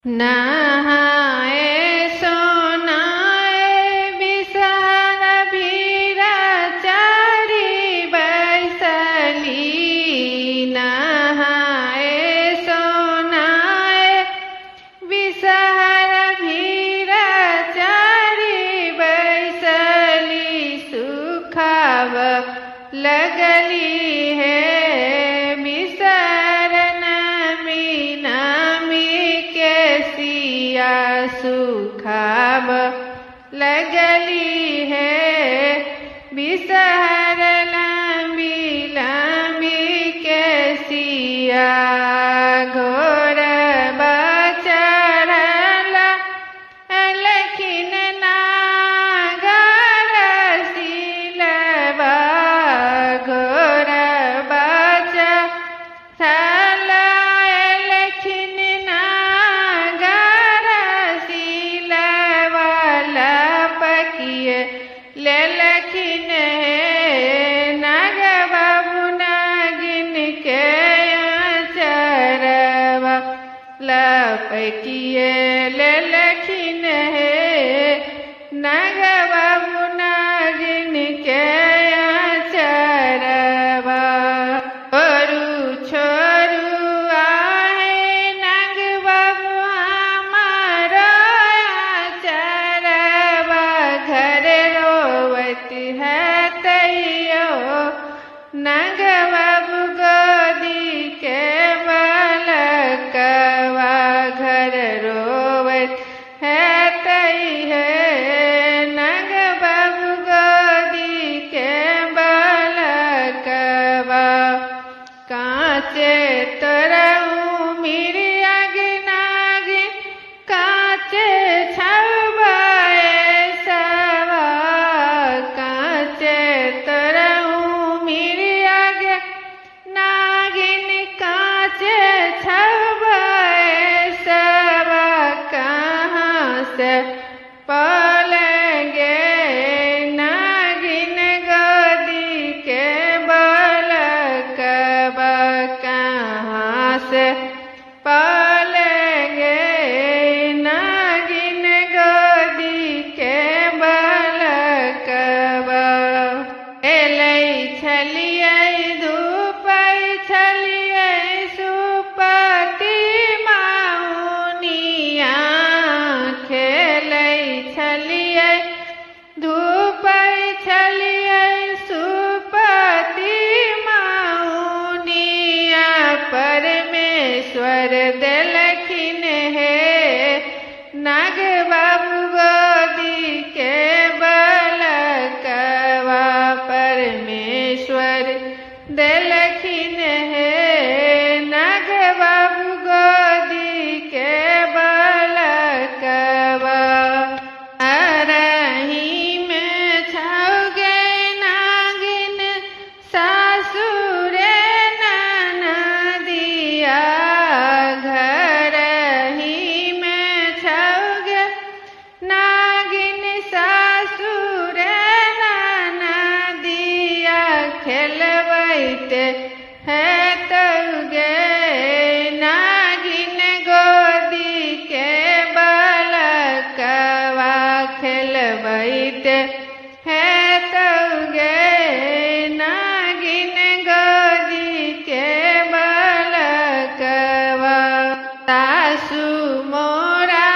नहाए सोनाए बिसर भीरा चारी बैसली। नहाए सोनाए बिसर भीरा चारी बैसली। सुखाव लगली है सुखाव लगली है बिसहर लंबी लंबी केसिया। घोर बचरला लखिन नागर सिलवा। घोर बचरला लखिन ले लखिन है नाग बाबू नागिन के चरवा। लपकिए ले लखिन है नाग बाबू नागिन के चरवा। छोरू छोरू आए नाग बाबू हमारा चरवा। घर है तैयो नाग बाबू गोदी के बालकवा। घर रोवत है तैयो नाग बाबू गोदी के बालकवा। कांचे तोरऊ मेरी आग नागिन कांचे छावाए सवा। पालेंगे नागिन गोदी के बालकवा। कहाँ से पालेंगे नागिन गोदी के बालकवा। एलै छलिए धूपै छलिए सुपति माउनिया। छलिए धूपै छलिए सुपति माउनिया। परमेश्वर देलखिन है नाग बाबू गोदी के बालकवा। परमेश्वर देलखिन है नाग बाबू गोदी के बालकवा। खेलबैते है तौगे नागिन गोदी के बालकवा। खेलबैते है तौगे नागिन गोदी के बालकवा। सासु मोरा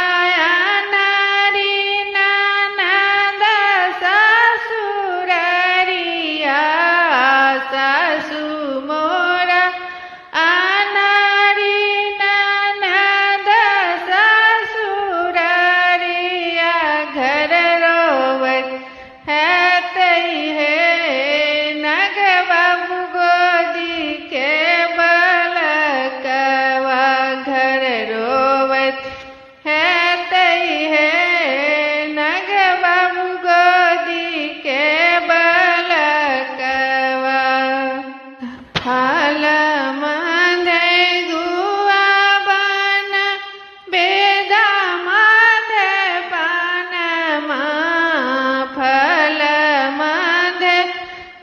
नारी ननद ससुररिया। सासु मोरा आनारी ननद ससुररिया। घर रोवत है तई है नाग बाबू गोदी के बालकवा। घर रोवत है तई है नाग बाबू गोदी के बालकवा। फल मांधे गुआ बन बेदा माधे पान माँ। फल मांधे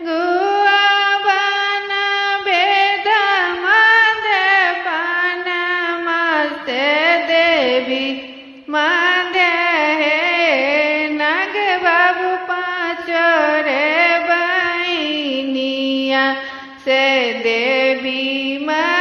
गुआ बन बेदा माधे पान माँ। से दे सब पाँच रे बहनिया से देवी माँ